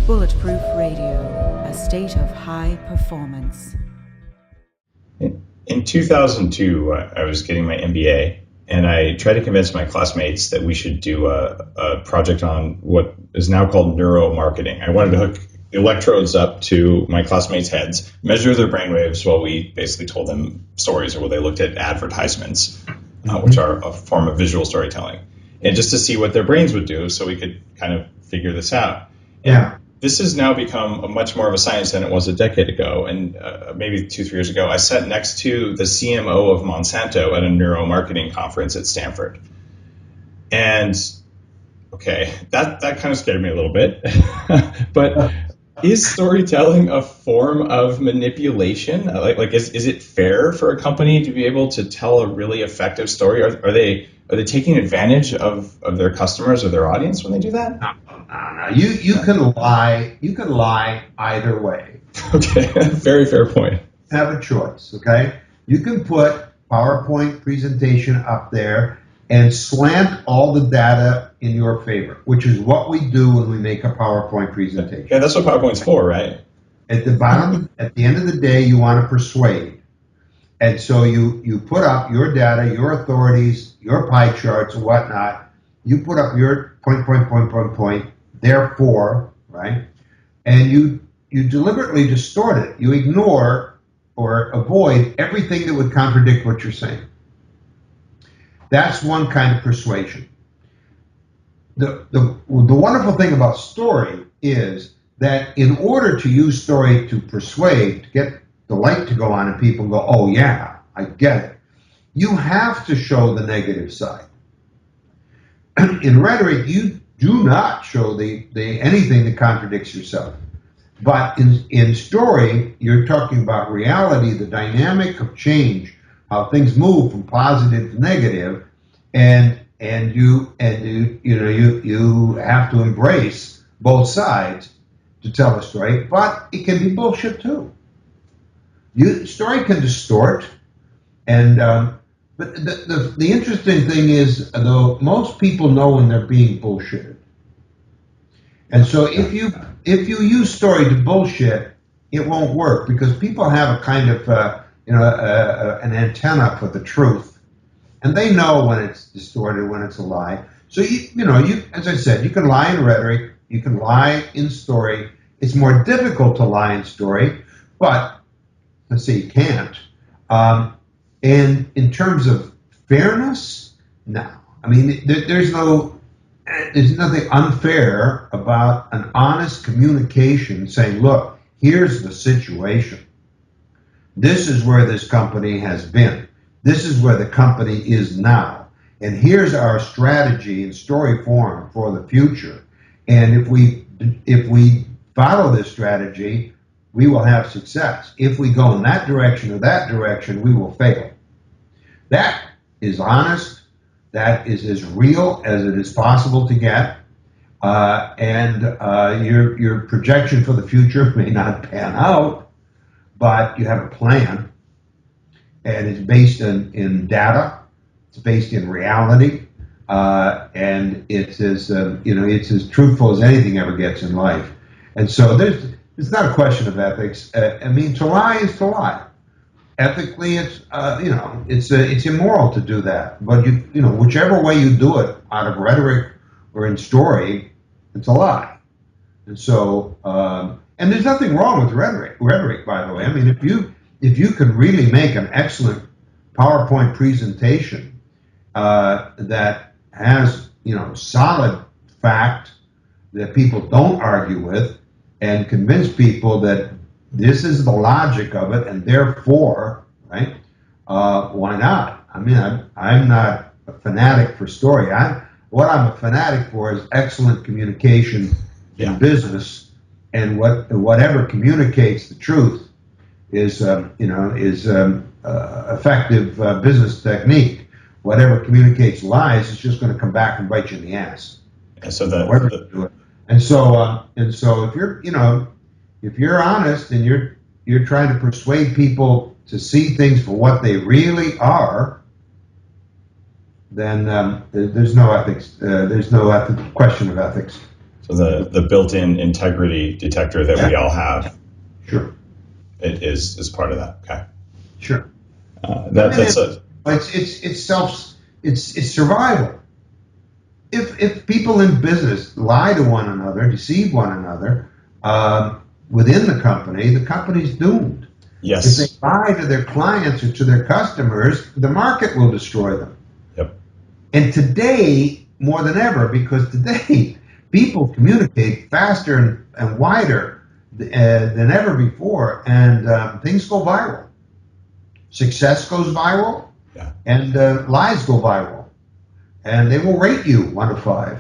Bulletproof Radio, a state of high performance. In 2002, I was getting my MBA, and I tried to convince my classmates that we should do a project on what is now called neuromarketing. I wanted to hook electrodes up to my classmates' heads, measure their brainwaves while we basically told them stories, or while they looked at advertisements, which are a form of visual storytelling, and just to see what their brains would do so we could kind of figure this out. Yeah. This has now become much more of a science than it was a decade ago. And maybe 2-3 years ago, I sat next to the CMO of Monsanto at a neuromarketing conference at Stanford. And, okay, that kind of scared me a little bit. But is storytelling a form of manipulation? Is it fair for a company to be able to tell a really effective story? Are they taking advantage of their customers or their audience when they do that? No. You can lie. You can lie either way. Okay, very fair point. Have a choice. Okay, you can put PowerPoint presentation up there and slant all the data in your favor, which is what we do when we make a PowerPoint presentation. Yeah, that's what PowerPoint's for, right? At the bottom, at the end of the day, you want to persuade. And so you put up your data, your authorities, your pie charts and whatnot. You put up your point, therefore, right? And you deliberately distort it. You ignore or avoid everything that would contradict what you're saying. That's one kind of persuasion. The wonderful thing about story is that in order to use story to persuade, to get the light to go on and people go, oh yeah, I get it, you have to show the negative side. In rhetoric, you do not show the anything that contradicts yourself. But in story, you're talking about reality, the dynamic of change, how things move from positive to negative, and you have to embrace both sides to tell a story. But it can be bullshit too. Story can distort, and but the interesting thing is, though, most people know when they're being bullshitted. And so if you use story to bullshit, it won't work, because people have a kind of an antenna for the truth, and they know when it's distorted, when it's a lie. So you as I said, you can lie in rhetoric, you can lie in story. It's more difficult to lie in story, but let's say you can't. And in terms of fairness, no. I mean, there's nothing unfair about an honest communication saying, look, here's the situation. This is where this company has been. This is where the company is now. And here's our strategy in story form for the future. And if we follow this strategy, we will have success. If we go in that direction or that direction, we will fail. That is honest. That is as real as it is possible to get. And your projection for the future may not pan out, but you have a plan, and it's based in data. It's based in reality, and it's as truthful as anything ever gets in life. And so it's not a question of ethics. I mean, to lie is to lie. Ethically, it's immoral to do that. But whichever way you do it, out of rhetoric or in story, it's a lie. And so, and there's nothing wrong with rhetoric. Rhetoric, by the way. I mean, if you can really make an excellent PowerPoint presentation that has solid fact that people don't argue with, and convince people that this is the logic of it, and therefore, right? Why not? I mean, I'm not a fanatic for story. What I'm a fanatic for is excellent communication in business, and whatever communicates the truth is effective business technique. Whatever communicates lies is just going to come back and bite you in the ass. And so And so if you're honest and you're trying to persuade people to see things for what they really are, then there's no ethics. There's no question of ethics. So the built-in integrity detector that we all have, Sure, it is part of that. Okay. sure. That's It's survival. If people in business lie to one another, deceive one another within the company's doomed. yes. If they lie to their clients or to their customers, the market will destroy them. Yep. And today, more than ever, because today people communicate faster and wider than ever before, and things go viral. Success goes viral, Yeah. and lies go viral. And they will rate you 1 to 5.